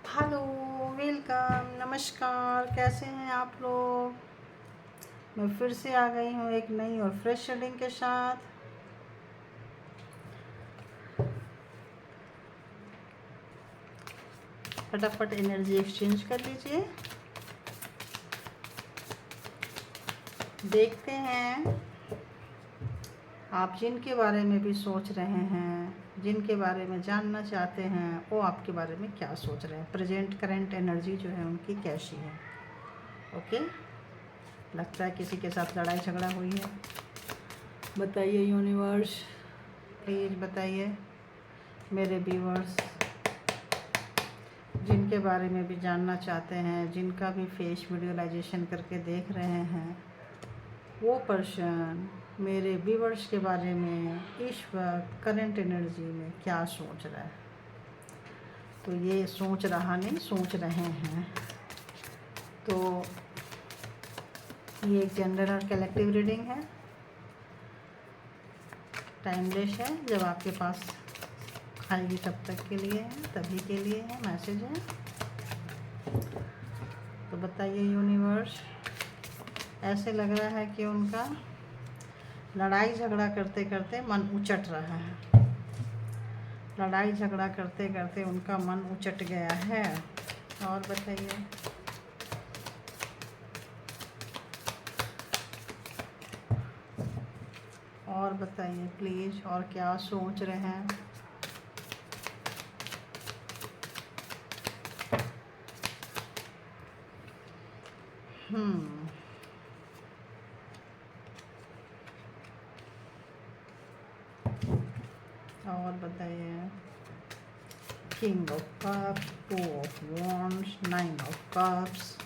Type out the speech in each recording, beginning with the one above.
Hello, welcome, नमस्कार। कैसे हैं आप लोग? मैं फिर से आ गई हूँ एक नई और फ्रेश रीडिंग के साथ। फटाफट एनर्जी एक्सचेंज कर लीजिए। देखते हैं आप जिनके बारे में भी सोच रहे हैं, जिनके बारे में जानना चाहते हैं, वो आपके बारे में क्या सोच रहे हैं। प्रेजेंट करंट एनर्जी जो है उनकी कैसी है। ओके, लगता है किसी के साथ लड़ाई झगड़ा हुई है। बताइए यूनिवर्स, प्लीज़ बताइए मेरे व्यूअर्स, जिनके बारे में भी जानना चाहते हैं, जिनका भी फेस विजुअलाइजेशन करके देख रहे हैं, वो पर्सन मेरे व्यूअर्स के बारे में इस वक्त करंट एनर्जी में क्या सोच रहा है। तो ये सोच रहा नहीं, सोच रहे हैं। तो ये एक जनरल और कलेक्टिव रीडिंग है, टाइमलेस है। जब आपके पास आएगी तब तक के लिए है, तभी के लिए है, मैसेज है। तो बताइए यूनिवर्स, ऐसे लग रहा है कि उनका लड़ाई झगड़ा करते करते मन उचट रहा है। लड़ाई झगड़ा करते करते उनका मन उचट गया है। और बताइए, और बताइए प्लीज़, और क्या सोच रहे हैं। और बताइए, king of cups, two of wands, nine of cups,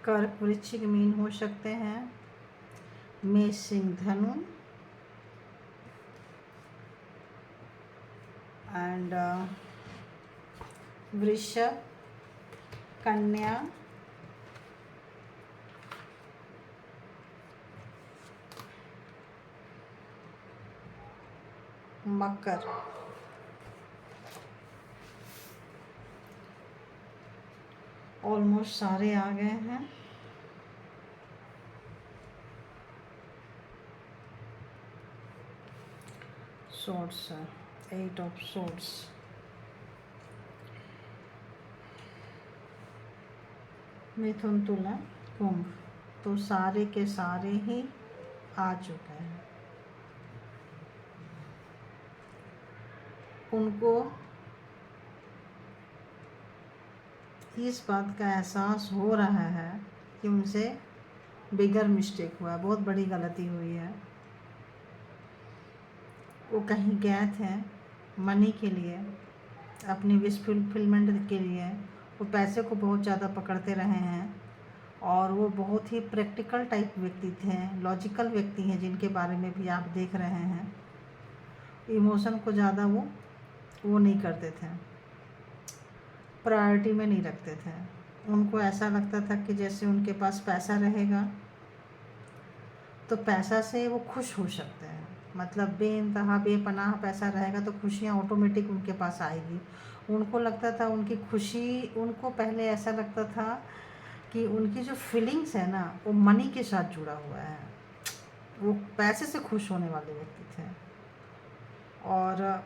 कर्क वृश्चिक मीन हो सकते हैं, मेष सिंह धनु, एंड वृषभ, कन्या, मकर। ऑलमोस्ट सारे आ गए हैं। सोर्ट्स, एट ऑफ सोर्ट्स, मिथुन, तुला, कुंभ। तो सारे के सारे ही आ चुके हैं। उनको इस बात का एहसास हो रहा है कि उनसे बिगर मिस्टेक हुआ, बहुत बड़ी गलती हुई है। वो कहीं गए थे मनी के लिए, अपनी विश फुलफिलमेंट के लिए। वो पैसे को बहुत ज़्यादा पकड़ते रहे हैं और वो बहुत ही प्रैक्टिकल टाइप व्यक्ति थे, लॉजिकल व्यक्ति हैं, जिनके बारे में भी आप देख रहे हैं। इमोशन को ज़्यादा वो नहीं करते थे, प्रायोरिटी में नहीं रखते थे। उनको ऐसा लगता था कि जैसे उनके पास पैसा रहेगा तो पैसा से वो खुश हो सकते हैं। मतलब बेइंतहा बेपनाह पैसा रहेगा तो खुशियाँ ऑटोमेटिक उनके पास आएगी। उनको लगता था उनकी खुशी, उनको पहले ऐसा लगता था कि उनकी जो फीलिंग्स है ना, वो मनी के साथ जुड़ा हुआ है। वो पैसे से खुश होने वाले व्यक्ति थे। और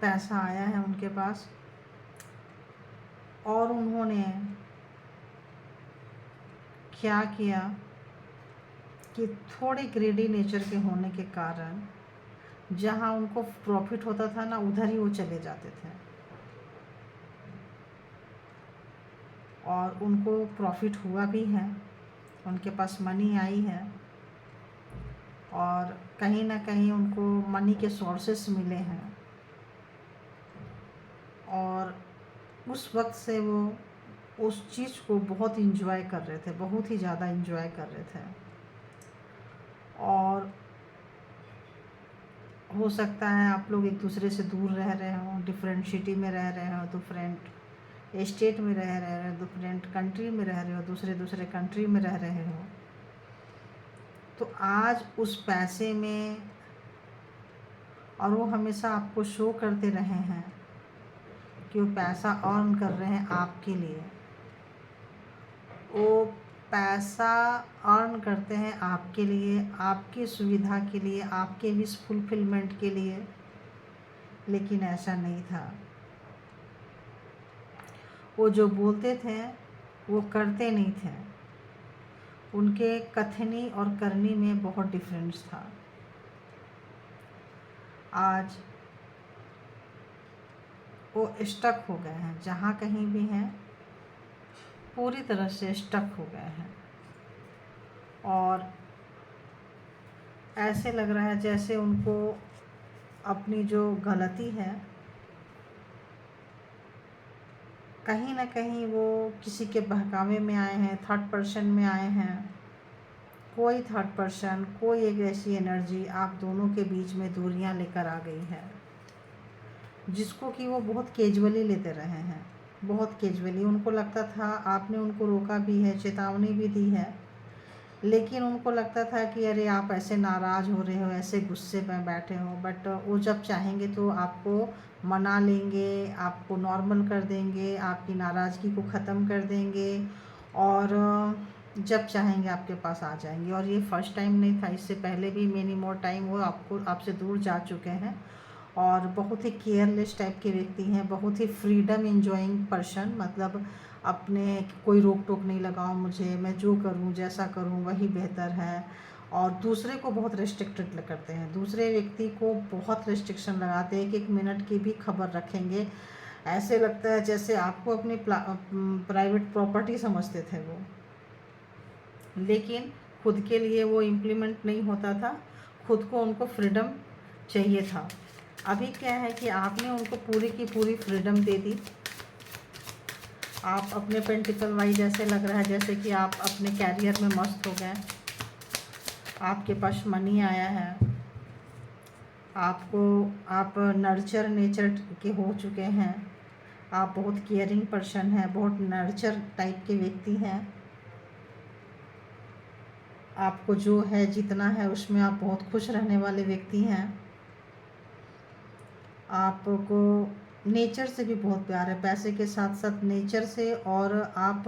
पैसा आया है उनके पास, और उन्होंने क्या किया कि थोड़े ग्रेडी नेचर के होने के कारण जहाँ उनको प्रॉफिट होता था ना, उधर ही वो चले जाते थे और उनको प्रॉफिट हुआ भी है, उनके पास मनी आई है और कहीं ना कहीं उनको मनी के सोर्सेस मिले हैं और उस वक्त से वो उस चीज़ को बहुत इंजॉय कर रहे थे, बहुत ही ज़्यादा इंजॉय कर रहे थे। और हो सकता है आप लोग एक दूसरे से दूर रह रहे हो, डिफरेंट सिटी में रह रहे हो, डिफरेंट स्टेट में रह रहे हो, डिफरेंट कंट्री में रह रहे हो, दूसरे कंट्री में रह रहे हो। तो आज उस पैसे में, और वो हमेशा आपको शो करते रहे हैं कि वो पैसा अर्न कर रहे हैं आपके लिए, वो पैसा अर्न करते हैं आपके लिए, आपकी सुविधा के लिए, आपके विश फुलफिलमेंट के लिए। लेकिन ऐसा नहीं था, वो जो बोलते थे वो करते नहीं थे, उनके कथनी और करनी में बहुत डिफरेंस था। आज वो स्टक हो गए हैं, जहाँ कहीं भी हैं पूरी तरह से स्टक हो गए हैं और ऐसे लग रहा है जैसे उनको अपनी जो गलती है, कहीं ना कहीं वो किसी के बहकावे में आए हैं, थर्ड पर्सन में आए हैं, कोई थर्ड पर्सन, कोई एक ऐसी एनर्जी आप दोनों के बीच में दूरियां लेकर आ गई है, जिसको कि वो बहुत कैजुअली लेते रहे हैं, बहुत कैजुअली। उनको लगता था, आपने उनको रोका भी है, चेतावनी भी दी है, लेकिन उनको लगता था कि अरे आप ऐसे नाराज़ हो रहे हो, ऐसे गुस्से में बैठे हो, बट वो जब चाहेंगे तो आपको मना लेंगे, आपको नॉर्मल कर देंगे, आपकी नाराज़गी को ख़त्म कर देंगे और जब चाहेंगे आपके पास आ जाएंगे। और ये फर्स्ट टाइम नहीं था, इससे पहले भी मेनी मोर टाइम वो आपसे दूर जा चुके हैं और बहुत ही केयरलेस टाइप के व्यक्ति हैं, बहुत ही फ्रीडम इंजॉइंग पर्सन, मतलब अपने कोई रोक टोक नहीं लगाओ मुझे, मैं जो करूं जैसा करूं वही बेहतर है। और दूसरे को बहुत रेस्ट्रिक्टेड करते हैं, दूसरे व्यक्ति को बहुत रेस्ट्रिक्शन लगाते हैं, एक मिनट की भी खबर रखेंगे, ऐसे लगता है जैसे आपको अपनी प्राइवेट प्रॉपर्टी समझते थे वो। लेकिन खुद के लिए वो इम्प्लीमेंट नहीं होता था, खुद को उनको फ्रीडम चाहिए था। अभी क्या है कि आपने उनको पूरी की पूरी फ्रीडम दे दी। आप अपने पेंटिकल वाइज ऐसे लग रहा है जैसे कि आप अपने कैरियर में मस्त हो गए, आपके पास मनी आया है, आप नर्चर नेचर के हो चुके हैं, आप बहुत केयरिंग पर्सन हैं, बहुत नर्चर टाइप के व्यक्ति हैं, आपको जो है जितना है उसमें आप बहुत खुश रहने वाले व्यक्ति हैं, आपको नेचर से भी बहुत प्यार है, पैसे के साथ साथ नेचर से, और आप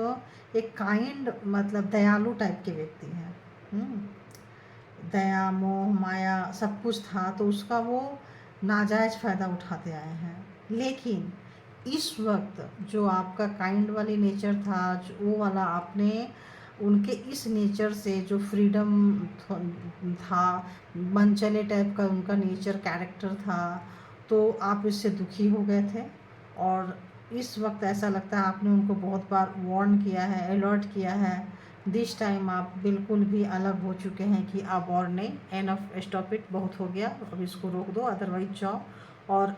एक काइंड मतलब दयालु टाइप के व्यक्ति हैं। दया मोह माया सब कुछ था, तो उसका वो नाजायज़ फ़ायदा उठाते आए हैं। लेकिन इस वक्त जो आपका काइंड वाली नेचर था, वो वाला आपने उनके इस नेचर से जो फ्रीडम था, मनचले टाइप का उनका नेचर कैरेक्टर था, तो आप इससे दुखी हो गए थे। और इस वक्त ऐसा लगता है आपने उनको बहुत बार वार्न किया है, अलर्ट किया है, दिस टाइम आप बिल्कुल भी अलग हो चुके हैं कि अब और नहीं, एनफ, स्टॉप इट, बहुत हो गया, अब इसको रोक दो, अदरवाइज जाओ। और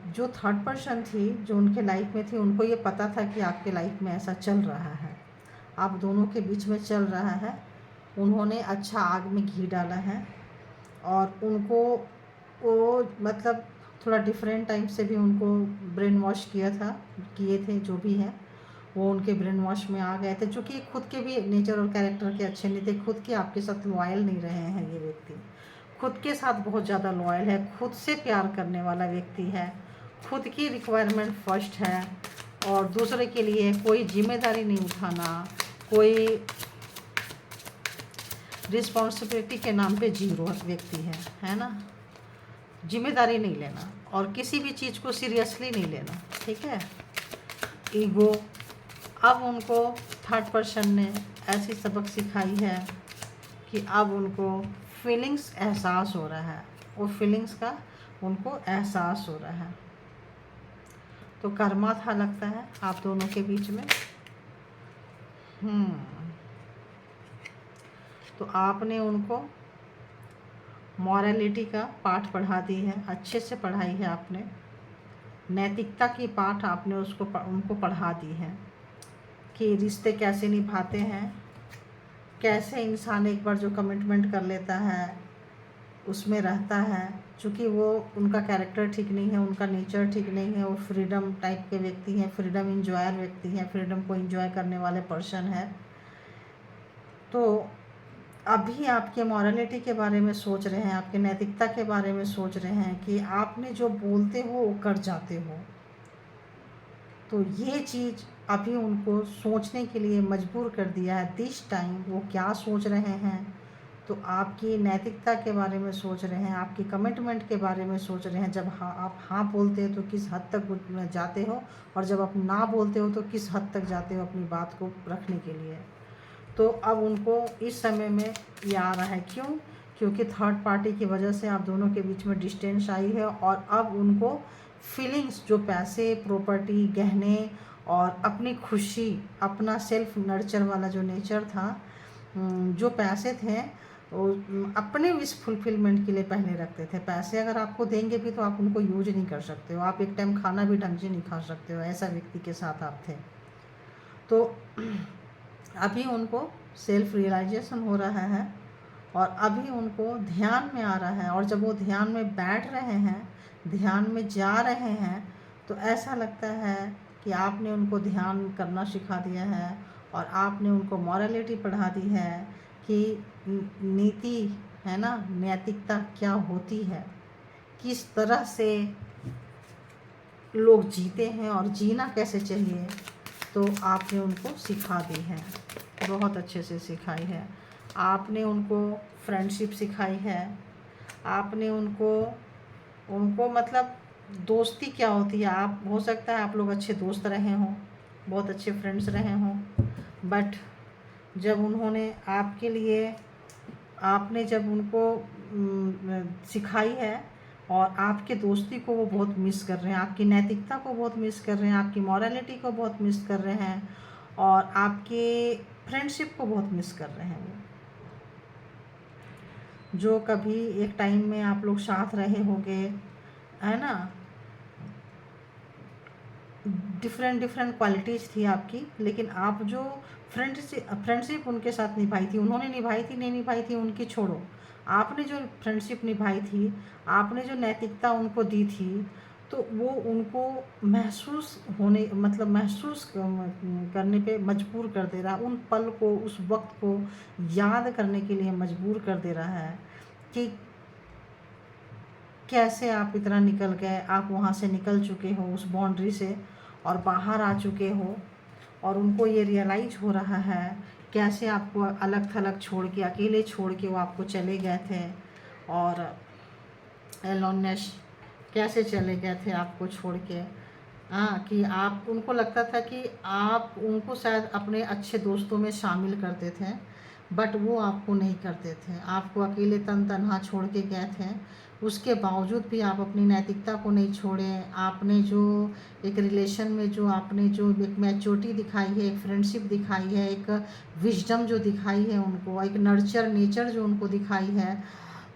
जो थर्ड पर्सन थी जो उनके लाइफ में थी, उनको ये पता था कि आपके लाइफ में ऐसा चल रहा है, आप दोनों के बीच में चल रहा है। उन्होंने अच्छा आग में घी डाला है और उनको वो मतलब थोड़ा डिफरेंट टाइप से भी उनको ब्रेन वॉश किए थे, जो भी है वो उनके ब्रेन वॉश में आ गए थे, जो कि खुद के भी नेचर और कैरेक्टर के अच्छे नहीं थे, खुद के आपके साथ लॉयल नहीं रहे हैं। ये व्यक्ति खुद के साथ बहुत ज़्यादा लॉयल है, खुद से प्यार करने वाला व्यक्ति है, खुद की रिक्वायरमेंट फर्स्ट है और दूसरे के लिए कोई जिम्मेदारी नहीं उठाना, कोई रिस्पॉन्सिबिलिटी के नाम पे जीरो व्यक्ति है ना, जिम्मेदारी नहीं लेना और किसी भी चीज़ को सीरियसली नहीं लेना, ठीक है। ईगो। अब उनको थर्ड पर्सन ने ऐसी सबक सिखाई है कि अब उनको फीलिंग्स एहसास हो रहा है, वो फीलिंग्स का उनको एहसास हो रहा है। तो कर्मा था लगता है आप दोनों के बीच में। तो आपने उनको मॉरलिटी का पाठ पढ़ा दी है, अच्छे से पढ़ाई है आपने, नैतिकता की पाठ आपने उनको पढ़ा दी है कि रिश्ते कैसे निभाते हैं, कैसे इंसान एक बार जो कमिटमेंट कर लेता है उसमें रहता है। चूँकि वो उनका कैरेक्टर ठीक नहीं है, उनका नेचर ठीक नहीं है, वो फ्रीडम टाइप के व्यक्ति हैं, फ्रीडम इंजॉयर व्यक्ति हैं, फ्रीडम को इंजॉय करने वाले पर्सन है। तो अभी आपके मॉरलिटी के बारे में सोच रहे हैं, आपके नैतिकता के बारे में सोच रहे हैं कि आपने जो बोलते हो वो कर जाते हो। तो ये चीज़ अभी उनको सोचने के लिए मजबूर कर दिया है। दिस टाइम वो क्या सोच रहे हैं, तो आपकी नैतिकता के बारे में सोच रहे हैं, आपकी कमिटमेंट के बारे में सोच रहे हैं। जब आप हाँ बोलते हो तो किस हद तक जाते हो, और जब आप ना बोलते हो तो किस हद तक जाते हो अपनी बात को रखने के लिए। तो अब उनको इस समय में ये आ रहा है, क्यों? क्योंकि थर्ड पार्टी की वजह से आप दोनों के बीच में डिस्टेंस आई है, और अब उनको फीलिंग्स, जो पैसे, प्रॉपर्टी, गहने और अपनी खुशी, अपना सेल्फ नर्चर वाला जो नेचर था, जो पैसे थे वो अपने विश फुलफिलमेंट के लिए पहले रखते थे। पैसे अगर आपको देंगे भी तो आप उनको यूज नहीं कर सकते हो, आप एक टाइम खाना भी ढंग से नहीं खा सकते हो, ऐसा व्यक्ति के साथ आप थे। तो अभी उनको सेल्फ रियलाइजेशन हो रहा है, और अभी उनको ध्यान में आ रहा है, और जब वो ध्यान में बैठ रहे हैं, ध्यान में जा रहे हैं, तो ऐसा लगता है कि आपने उनको ध्यान करना सिखा दिया है, और आपने उनको मॉरलिटी पढ़ा दी है कि नीति है ना, नैतिकता क्या होती है, किस तरह से लोग जीते हैं और जीना कैसे चाहिए। तो आपने उनको सिखा दी है, बहुत अच्छे से सिखाई है। आपने उनको फ्रेंडशिप सिखाई है, आपने उनको मतलब दोस्ती क्या होती है। आप, हो सकता है आप लोग अच्छे दोस्त रहे हों, बहुत अच्छे फ्रेंड्स रहे हों, बट जब उन्होंने आपके लिए, आपने जब उनको सिखाई है, और आपके दोस्ती को वो बहुत मिस कर रहे हैं, आपकी नैतिकता को बहुत मिस कर रहे हैं, आपकी मॉरलिटी को बहुत मिस कर रहे हैं, और आपके फ्रेंडशिप को बहुत मिस कर रहे हैं। वो जो कभी एक टाइम में आप लोग साथ रहे होंगे, है ना, डिफरेंट क्वालिटीज़ थी आपकी, लेकिन आप जो फ्रेंडशिप उनके साथ निभाई थी, उन्होंने निभाई थी नहीं निभाई थी उनकी छोड़ो, आपने जो फ्रेंडशिप निभाई थी, आपने जो नैतिकता उनको दी थी, तो वो उनको महसूस करने पे मजबूर कर दे रहा है। उन पल को, उस वक्त को याद करने के लिए मजबूर कर दे रहा है कि कैसे आप इतना निकल गए, आप वहाँ से निकल चुके हो उस बाउंड्री से, और बाहर आ चुके हो, और उनको ये रियलाइज हो रहा है कैसे आपको अलग थलग छोड़ के, अकेले छोड़ के वो आपको चले गए थे, और एलोननेस कैसे चले गए थे आपको छोड़ के। हाँ, कि आप, उनको लगता था कि आप उनको शायद अपने अच्छे दोस्तों में शामिल करते थे, बट वो आपको नहीं करते थे, आपको अकेले तनहा छोड़ के गए थे। उसके बावजूद भी आप अपनी नैतिकता को नहीं छोड़े। आपने जो एक रिलेशन में जो आपने जो एक मैच्योरिटी दिखाई है, एक फ्रेंडशिप दिखाई है, एक विजडम जो दिखाई है उनको, एक नर्चर नेचर जो उनको दिखाई है,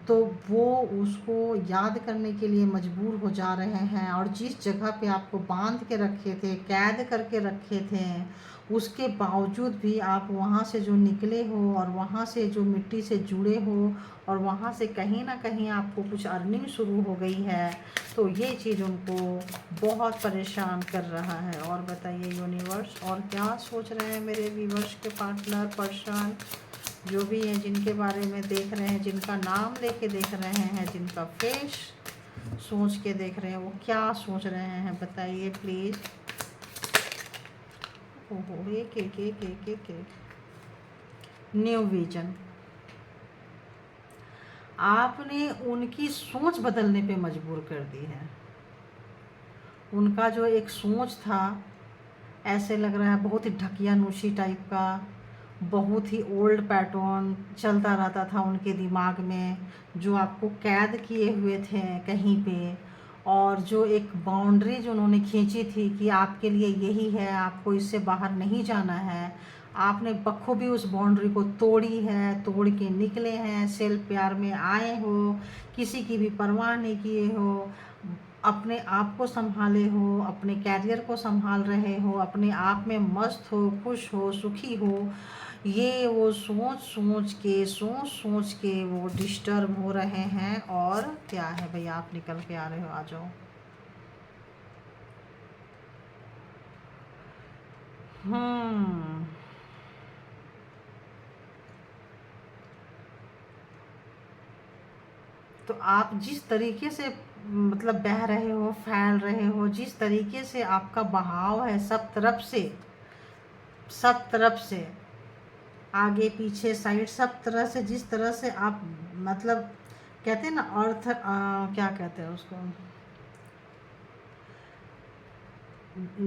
तो वो उसको याद करने के लिए मजबूर हो जा रहे हैं। और जिस जगह पे आपको बांध के रखे थे, कैद करके रखे थे, उसके बावजूद भी आप वहाँ से जो निकले हो, और वहाँ से जो मिट्टी से जुड़े हो, और वहाँ से कहीं ना कहीं आपको कुछ अर्निंग शुरू हो गई है। तो ये चीज़ उनको बहुत परेशान कर रहा है। और बताइए यूनिवर्स, और क्या सोच रहे हैं मेरे व्यूवर्स के पार्टनर, पर्सन जो भी हैं, जिनके बारे में देख रहे हैं, जिनका नाम लेके देख रहे हैं, जिनका फेस सोच के देख रहे हैं, वो क्या सोच रहे हैं बताइए प्लीज़। ओहो, एक न्यू विजन। आपने उनकी सोच बदलने पे मजबूर कर दी है। उनका जो एक सोच था ऐसे लग रहा है बहुत ही ढकियानुशी टाइप का, बहुत ही ओल्ड पैटर्न चलता रहता था उनके दिमाग में, जो आपको कैद किए हुए थे कहीं पे। और जो एक बाउंड्री जो उन्होंने खींची थी कि आपके लिए यही है, आपको इससे बाहर नहीं जाना है, आपने बखूबी उस बाउंड्री को तोड़ी है, तोड़ के निकले हैं, सेल्फ प्यार में आए हो, किसी की भी परवाह नहीं किए हो, अपने आप को संभाले हो, अपने कैरियर को संभाल रहे हो, अपने आप में मस्त हो, खुश हो, सुखी हो। ये वो सोच सोच के वो डिस्टर्ब हो रहे हैं। और क्या है भैया, आप निकल के आ रहे हो, आ जाओ। हम्म तो आप जिस तरीके से मतलब बह रहे हो, फैल रहे हो, जिस तरीके से आपका बहाव है सब तरफ से, सब तरफ से, आगे पीछे साइड सब तरह से, जिस तरह से आप मतलब कहते हैं ना अर्थ, क्या कहते हैं उसको,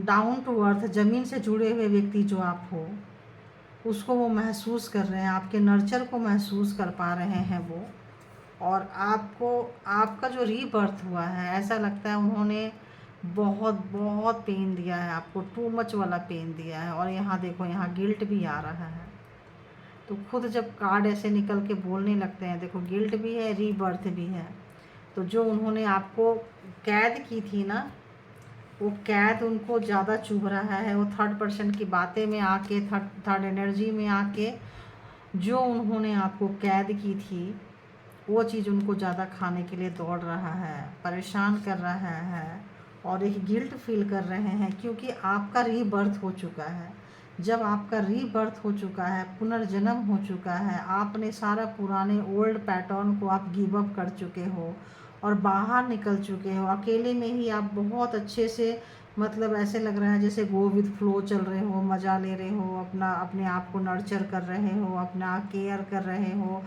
डाउन टू अर्थ, ज़मीन से जुड़े हुए व्यक्ति जो आप हो, उसको वो महसूस कर रहे हैं, आपके नर्चर को महसूस कर पा रहे हैं वो। और आपको, आपका जो रीबर्थ हुआ है, ऐसा लगता है उन्होंने बहुत बहुत पेन दिया है आपको, टू मच वाला पेन दिया है। और यहाँ देखो, यहाँ गिल्ट भी आ रहा है। तो खुद जब कार्ड ऐसे निकल के बोलने लगते हैं, देखो गिल्ट भी है, रीबर्थ भी है। तो जो उन्होंने आपको कैद की थी ना, वो कैद उनको ज़्यादा चुभ रहा है। वो थर्ड पर्सन की बातें में आके, थर्ड एनर्जी में आके, जो उन्होंने आपको कैद की थी, वो चीज़ उनको ज़्यादा खाने के लिए दौड़ रहा है, परेशान कर रहा है। और एक गिल्ट फील कर रहे हैं, क्योंकि आपका रीबर्थ हो चुका है। जब आपका रीबर्थ हो चुका है, पुनर्जन्म हो चुका है, आपने सारा पुराने ओल्ड पैटर्न को आप गिव अप कर चुके हो और बाहर निकल चुके हो। अकेले में ही आप बहुत अच्छे से, मतलब ऐसे लग रहा है जैसे गो विद फ्लो चल रहे हो, मज़ा ले रहे हो, अपना अपने आप को नर्चर कर रहे हो, अपना केयर कर रहे हो,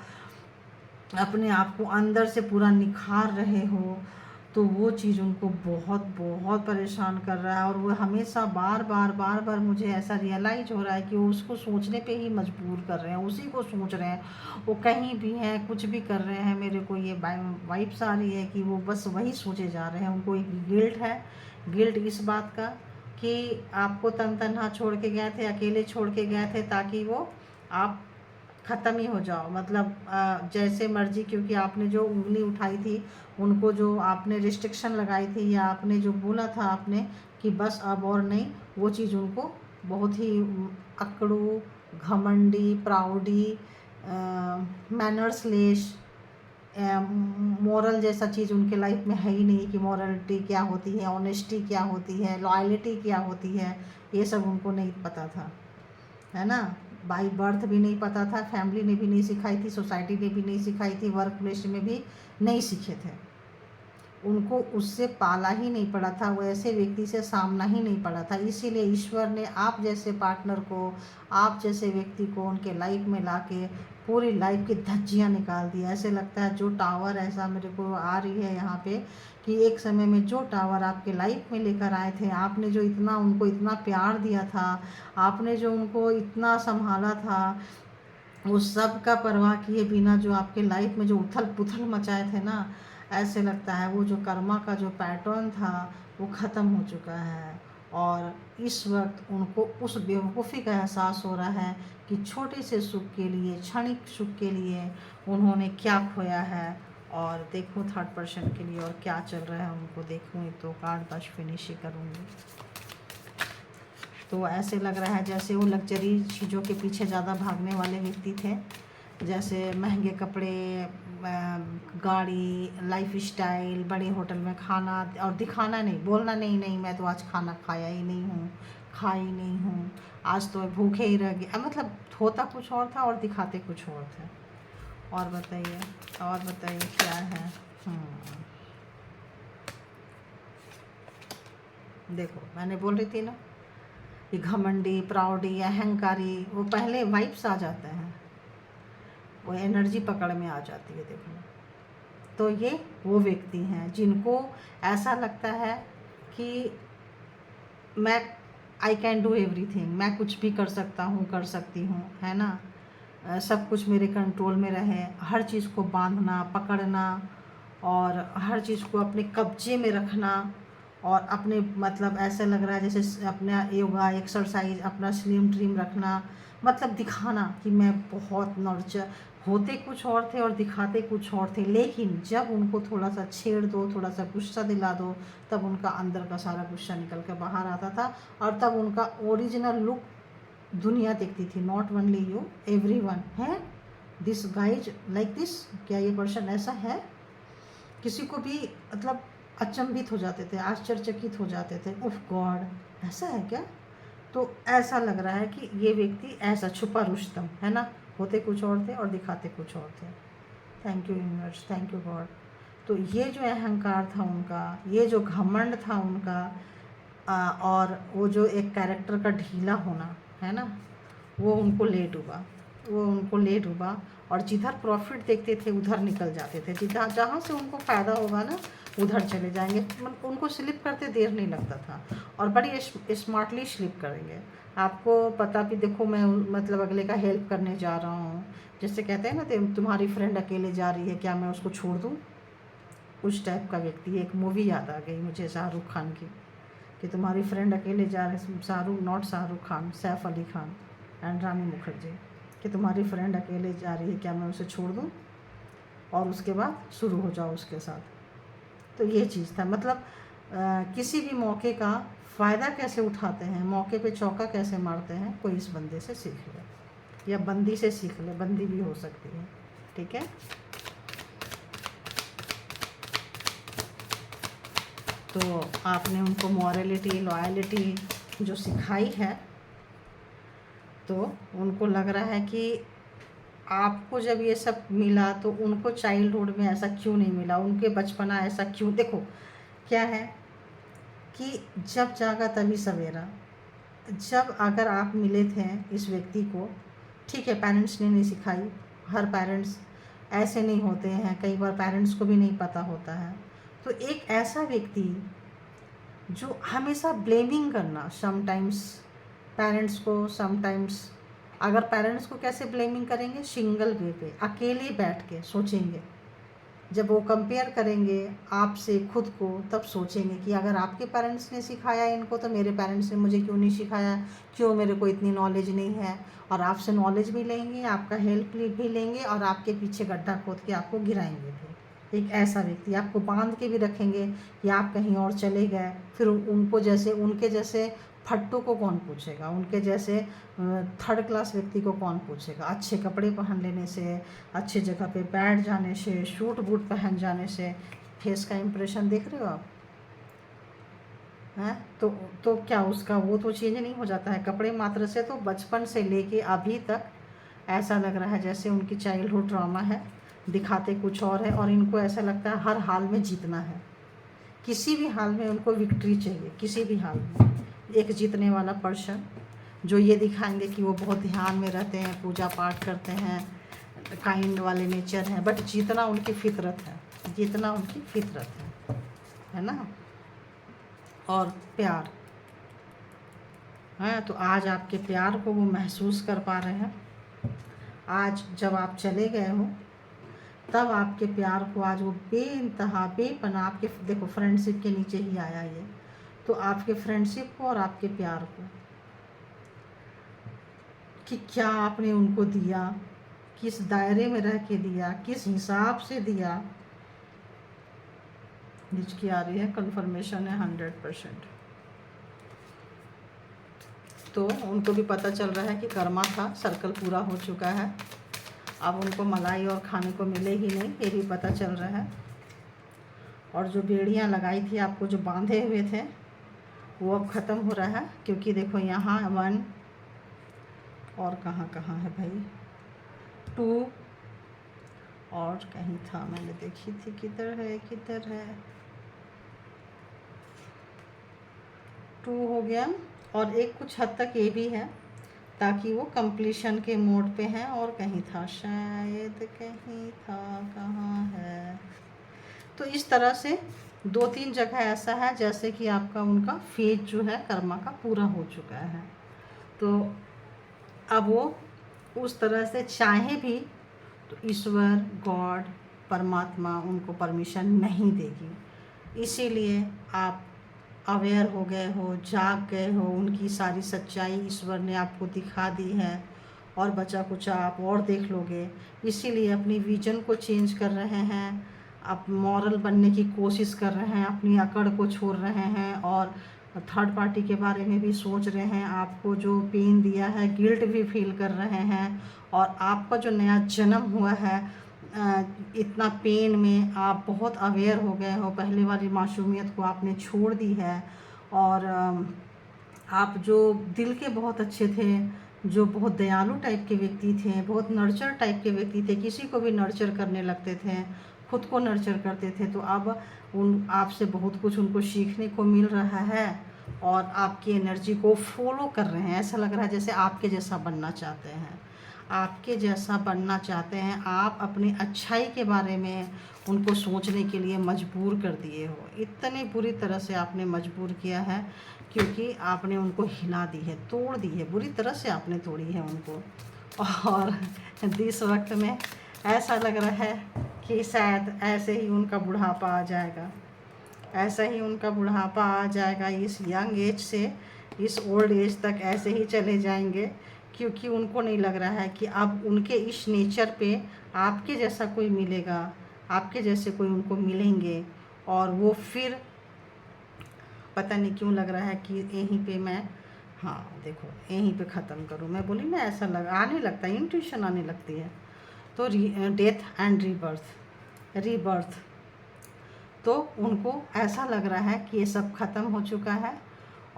अपने आप को अंदर से पूरा निखार रहे हो। तो वो चीज़ उनको बहुत बहुत परेशान कर रहा है। और वो हमेशा बार बार बार बार मुझे ऐसा रियलाइज़ हो रहा है कि वो उसको सोचने पे ही मजबूर कर रहे हैं, उसी को सोच रहे हैं। वो कहीं भी हैं, कुछ भी कर रहे हैं, मेरे को ये वाइब्स आ रही है कि वो बस वही सोचे जा रहे हैं। उनको एक गिल्ट है, गिल्ट इस बात का कि आपको तन तनहा छोड़ के गए थे, अकेले छोड़ के गए थे, ताकि वो आप ख़त्म ही हो जाओ, मतलब जैसे मर्जी। क्योंकि आपने जो उंगली उठाई थी, उनको जो आपने रिस्ट्रिक्शन लगाई थी, या आपने जो बोला था आपने कि बस अब और नहीं, वो चीज़ उनको बहुत ही अकड़ू, घमंडी, प्राउडी, मैनर्सलेस, मॉरल जैसा चीज़ उनके लाइफ में है ही नहीं कि मॉरलिटी क्या होती है, ऑनेस्टी क्या होती है, लॉयल्टी क्या होती है, ये सब उनको नहीं पता था, है ना। बाई बर्थ भी नहीं पता था, फैमिली ने भी नहीं सिखाई थी, सोसाइटी ने भी नहीं सिखाई थी, वर्क प्लेस में भी नहीं सीखे थे। उनको उससे पाला ही नहीं पड़ा था, वो ऐसे व्यक्ति से सामना ही नहीं पड़ा था। इसीलिए ईश्वर ने आप जैसे पार्टनर को, आप जैसे व्यक्ति को उनके लाइफ में लाके पूरी लाइफ की धज्जियाँ निकाल दी। ऐसे लगता है जो टावर, ऐसा मेरे को आ रही है यहाँ पे, कि एक समय में जो टावर आपके लाइफ में लेकर आए थे, आपने जो इतना उनको इतना प्यार दिया था, आपने जो उनको इतना संभाला था, वो सब का परवाह किए बिना जो आपके लाइफ में जो उथल पुथल मचाए थे ना, ऐसे लगता है वो जो कर्मा का जो पैटर्न था वो ख़त्म हो चुका है। और इस वक्त उनको उस बेवकूफ़ी का एहसास हो रहा है कि छोटे से सुख के लिए, क्षणिक सुख के लिए उन्होंने क्या खोया है। और देखो थर्ड पर्सन के लिए और क्या चल रहा है उनको, देखूँ तो कार्ड बस फिनिश ही करूँगी। तो ऐसे लग रहा है जैसे वो लग्जरी चीज़ों के पीछे ज़्यादा भागने वाले व्यक्ति थे, जैसे महंगे कपड़े, गाड़ी, लाइफ स्टाइल, बड़े होटल में खाना, और दिखाना नहीं, बोलना नहीं नहीं मैं तो आज खाना खाया ही नहीं हूँ, खा ही नहीं हूँ, आज तो भूखे ही रह गए। मतलब होता कुछ और था और दिखाते कुछ और थे। और बताइए, और बताइए क्या है। देखो मैंने बोल रही थी ना, ये घमंडी, प्राउडी, अहंकारी, वो पहले वाइब्स आ जाते हैं, वो एनर्जी पकड़ में आ जाती है, देखो। तो ये वो व्यक्ति हैं जिनको ऐसा लगता है कि मैं आई कैन डू एवरीथिंग, मैं कुछ भी कर सकता हूँ, कर सकती हूँ, है ना। सब कुछ मेरे कंट्रोल में रहे, हर चीज़ को बांधना, पकड़ना और हर चीज़ को अपने कब्जे में रखना, और अपने मतलब ऐसा लग रहा है जैसे अपना योगा एक्सरसाइज, अपना स्लिम ट्रिम रखना, मतलब दिखाना कि मैं बहुत नर्चर। होते कुछ और थे और दिखाते कुछ और थे, लेकिन जब उनको थोड़ा सा छेड़ दो, थोड़ा सा गुस्सा दिला दो, तब उनका अंदर का सारा गुस्सा निकल कर बाहर आता था, और तब उनका ओरिजिनल लुक दुनिया देखती थी। नॉट ओनली यू, एवरीवन है दिस गाइज लाइक दिस, क्या ये पर्सन ऐसा है। किसी को भी मतलब अचंभित हो जाते थे, आश्चर्यचकित हो जाते थे, उफ गॉड ऐसा है क्या। तो ऐसा लग रहा है कि ये व्यक्ति ऐसा छुपा रुस्तम है ना, होते कुछ और थे और दिखाते कुछ और थे। Thank you universe, thank you God. तो ये जो अहंकार था उनका, ये जो घमंड था उनका, और वो जो एक कैरेक्टर का ढीला होना है ना, वो उनको ले डूबा, वो उनको ले डूबा। और जिधर प्रॉफिट देखते थे उधर निकल जाते थे, जिधर जहाँ से उनको फ़ायदा होगा ना उधर चले जाएंगे। उनको स्लिप करते देर नहीं लगता था, और बड़ी स्मार्टली स्लिप करेंगे। आपको पता भी, देखो मैं मतलब अगले का हेल्प करने जा रहा हूँ, जैसे कहते हैं ना तुम्हारी फ्रेंड अकेले जा रही है, क्या मैं उसको छोड़ दूँ, उस टाइप का व्यक्ति। एक मूवी याद आ गई मुझे शाहरुख खान की, कि तुम्हारी फ्रेंड अकेले जा रहे, शाहरुख नॉट शाहरुख खान, सैफ अली खान एंड रानी मुखर्जी, कि तुम्हारी फ्रेंड अकेले जा रही है, क्या मैं उसे छोड़ दूँ और उसके बाद शुरू हो जाओ उसके साथ। तो ये चीज़ था, मतलब किसी भी मौके का फ़ायदा कैसे उठाते हैं, मौके पे चौका कैसे मारते हैं, कोई इस बंदे से सीख ले, या बंदी से सीख ले, बंदी भी हो सकती है, ठीक है। तो आपने उनको मॉरलिटी, लॉयलिटी जो सिखाई है, तो उनको लग रहा है कि आपको जब ये सब मिला तो उनको चाइल्डहुड में ऐसा क्यों नहीं मिला, उनके बचपना ऐसा क्यों। देखो क्या है कि जब जागा तभी सवेरा। जब अगर आप मिले थे इस व्यक्ति को, ठीक है पेरेंट्स ने नहीं सिखाई, हर पेरेंट्स ऐसे नहीं होते हैं, कई बार पेरेंट्स को भी नहीं पता होता है। तो एक ऐसा व्यक्ति जो हमेशा ब्लेमिंग करना, समटाइम्स पेरेंट्स को, समटाइम्स अगर पेरेंट्स को कैसे ब्लेमिंग करेंगे, सिंगल वे पे अकेले बैठ के सोचेंगे। जब वो कंपेयर करेंगे आपसे खुद को, तब सोचेंगे कि अगर आपके पेरेंट्स ने सिखाया इनको, तो मेरे पेरेंट्स ने मुझे क्यों नहीं सिखाया, क्यों मेरे को इतनी नॉलेज नहीं है। और आपसे नॉलेज भी लेंगे, आपका हेल्प भी लेंगे, और आपके पीछे गड्ढा खोद के आपको गिराएंगे भी। एक ऐसा व्यक्ति आपको बांध के भी रखेंगे कि आप कहीं और चले गए, फिर उनको जैसे उनके जैसे फट्टू को कौन पूछेगा, उनके जैसे थर्ड क्लास व्यक्ति को कौन पूछेगा। अच्छे कपड़े पहन लेने से, अच्छे जगह पे बैठ जाने से, सूट बूट पहन जाने से फेस का इम्प्रेशन देख रहे हो आप हैं। तो क्या उसका वो तो चेंज नहीं हो जाता है कपड़े मात्र से। तो बचपन से लेके अभी तक ऐसा लग रहा है जैसे उनकी चाइल्डहुड ट्रॉमा है, दिखाते कुछ और है, और इनको ऐसा लगता है हर हाल में जीतना है, किसी भी हाल में उनको विक्ट्री चाहिए, किसी भी हाल में। एक जीतने वाला पर्सन जो ये दिखाएंगे कि वो बहुत ध्यान में रहते हैं, पूजा पाठ करते हैं, काइंड वाले नेचर हैं, बट जीतना उनकी फितरत है, जीतना उनकी फितरत है ना। और प्यार है, तो आज आपके प्यार को वो महसूस कर पा रहे हैं। आज जब आप चले गए हो, तब आपके प्यार को आज वो बेइंतहा बेपनाह, आपके देखो फ्रेंडशिप के नीचे ही आया ये, तो आपके फ्रेंडशिप को और आपके प्यार को कि क्या आपने उनको दिया, किस दायरे में रह के दिया, किस हिसाब से दिया। हिचकी आ रही है, कंफर्मेशन है 100%। तो उनको भी पता चल रहा है कि कर्मा था, सर्कल पूरा हो चुका है, अब उनको मलाई और खाने को मिले ही नहीं, ये भी पता चल रहा है। और जो बेड़ियाँ लगाई थी आपको, जो बांधे हुए थे, वो अब ख़त्म हो रहा है, क्योंकि देखो यहाँ 1 और कहाँ कहाँ है भाई, 2 और कहीं था, मैंने देखी थी, किधर है 2 हो गया, और एक कुछ हद तक ये भी है, ताकि वो कंप्लीशन के मोड पे है। और कहीं था, शायद कहीं था, कहाँ है, तो इस तरह से 2-3 जगह ऐसा है जैसे कि आपका उनका फेज जो है कर्मा का पूरा हो चुका है। तो अब वो उस तरह से चाहे भी तो ईश्वर, गॉड, परमात्मा उनको परमिशन नहीं देगी। इसीलिए आप अवेयर हो गए हो, जाग गए हो, उनकी सारी सच्चाई ईश्वर ने आपको दिखा दी है और बचा कुछ आप और देख लोगे। इसीलिए अपनी विजन को चेंज कर रहे हैं, आप मॉरल बनने की कोशिश कर रहे हैं, अपनी अकड़ को छोड़ रहे हैं और थर्ड पार्टी के बारे में भी सोच रहे हैं। आपको जो पेन दिया है गिल्ट भी फील कर रहे हैं और आपका जो नया जन्म हुआ है इतना पेन में आप बहुत अवेयर हो गए हो। पहले वाली मासूमियत को आपने छोड़ दी है और आप जो दिल के बहुत अच्छे थे, जो बहुत दयालु टाइप के व्यक्ति थे, बहुत नर्चर टाइप के व्यक्ति थे, किसी को भी नर्चर करने लगते थे, खुद को नर्चर करते थे, तो अब उन आपसे बहुत कुछ उनको सीखने को मिल रहा है और आपकी एनर्जी को फॉलो कर रहे हैं। ऐसा लग रहा है जैसे आपके जैसा बनना चाहते हैं, आपके जैसा बनना चाहते हैं। आप अपनी अच्छाई के बारे में उनको सोचने के लिए मजबूर कर दिए हो। इतनी बुरी तरह से आपने मजबूर किया है क्योंकि आपने उनको हिला दी है, तोड़ दी है, बुरी तरह से आपने तोड़ी है उनको। और इस वक्त में ऐसा लग रहा है कि शायद ऐसे ही उनका बुढ़ापा आ जाएगा, ऐसा ही उनका बुढ़ापा आ जाएगा। इस यंग एज से इस ओल्ड एज तक ऐसे ही चले जाएंगे क्योंकि उनको नहीं लग रहा है कि अब उनके इस नेचर पे आपके जैसा कोई मिलेगा, आपके जैसे कोई उनको मिलेंगे और वो फिर पता नहीं क्यों लग रहा है कि यहीं पे मैं, हाँ देखो यहीं पे ख़त्म करूँ। मैं बोली ना ऐसा आने लगता है, इंट्यूशन आने लगती है। तो डेथ एंड रीबर्थ तो उनको ऐसा लग रहा है कि ये सब ख़त्म हो चुका है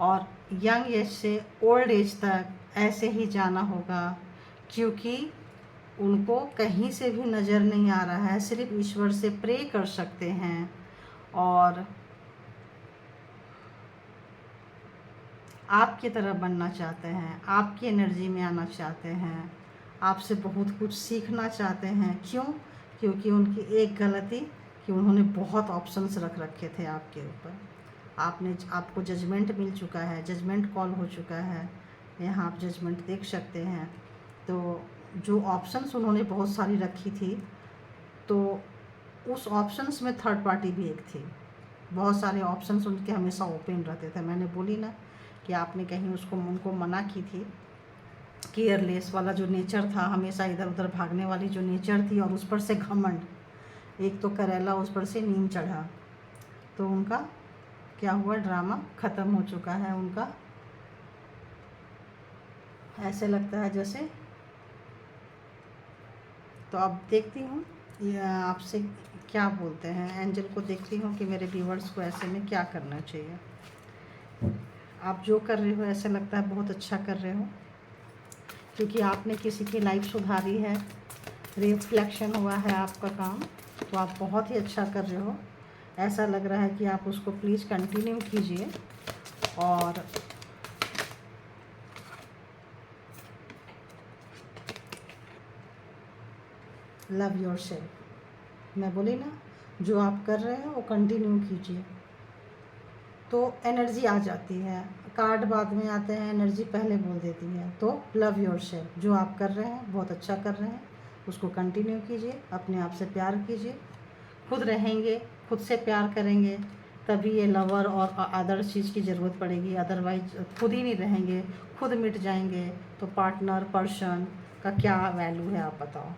और यंग एज से ओल्ड एज तक ऐसे ही जाना होगा क्योंकि उनको कहीं से भी नज़र नहीं आ रहा है, सिर्फ ईश्वर से प्रे कर सकते हैं और आपकी तरह बनना चाहते हैं, आपकी एनर्जी में आना चाहते हैं, आपसे बहुत कुछ सीखना चाहते हैं। क्यों? क्योंकि उनकी एक गलती कि उन्होंने बहुत ऑप्शंस रख रखे थे आपके ऊपर। आपको जजमेंट मिल चुका है, जजमेंट कॉल हो चुका है, यहाँ आप जजमेंट देख सकते हैं। तो जो ऑप्शंस उन्होंने बहुत सारी रखी थी तो उस ऑप्शंस में थर्ड पार्टी भी एक थी। बहुत सारे ऑप्शंस उनके हमेशा ओपन रहते थे। मैंने बोली ना कि आपने कहीं उनको मना की थी। केयरलेस वाला जो नेचर था, हमेशा इधर उधर भागने वाली जो नेचर थी और उस पर से घमंड, एक तो करेला उस पर से नीम चढ़ा, तो उनका क्या हुआ, ड्रामा ख़त्म हो चुका है उनका। ऐसे लगता है जैसे, तो अब देखती हूँ आपसे क्या बोलते हैं, एंजल को देखती हूँ कि मेरे व्यूवर्स को ऐसे में क्या करना चाहिए। आप जो कर रहे हो ऐसा लगता है बहुत अच्छा कर रहे हो क्योंकि आपने किसी की लाइफ सुधारी है, रिफ्लेक्शन हुआ है आपका काम, तो आप बहुत ही अच्छा कर रहे हो। ऐसा लग रहा है कि आप उसको प्लीज़ कंटिन्यू कीजिए और लव योरसेल्फ। मैं बोली ना, जो आप कर रहे हो वो कंटिन्यू कीजिए तो एनर्जी आ जाती है। कार्ड बाद में आते हैं, एनर्जी पहले बोल देती है। तो लव योरसेल्फ, जो आप कर रहे हैं बहुत अच्छा कर रहे हैं, उसको कंटिन्यू कीजिए। अपने आप से प्यार कीजिए, खुद रहेंगे, खुद से प्यार करेंगे तभी ये लवर और अदर चीज़ की ज़रूरत पड़ेगी। अदरवाइज खुद ही नहीं रहेंगे, खुद मिट जाएंगे तो पार्टनर पर्सन का क्या वैल्यू है आप बताओ।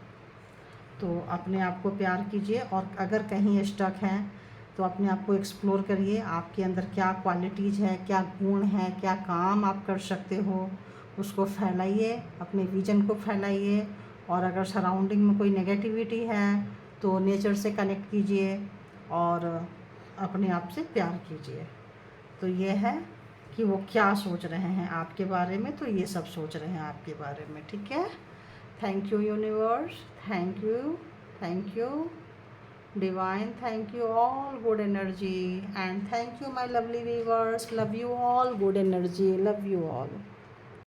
तो अपने आप को प्यार कीजिए और अगर कहीं स्टक हैं तो अपने आप को एक्सप्लोर करिए, आपके अंदर क्या क्वालिटीज़ है, क्या गुण है, क्या काम आप कर सकते हो, उसको फैलाइए, अपने विजन को फैलाइए। और अगर सराउंडिंग में कोई नेगेटिविटी है तो नेचर से कनेक्ट कीजिए और अपने आप से प्यार कीजिए। तो ये है कि वो क्या सोच रहे हैं आपके बारे में, तो ये सब सोच रहे हैं आपके बारे में, ठीक है। Thank you universe, thank you divine, thank you all good energy and thank you my lovely viewers, love you all, good energy, love you all.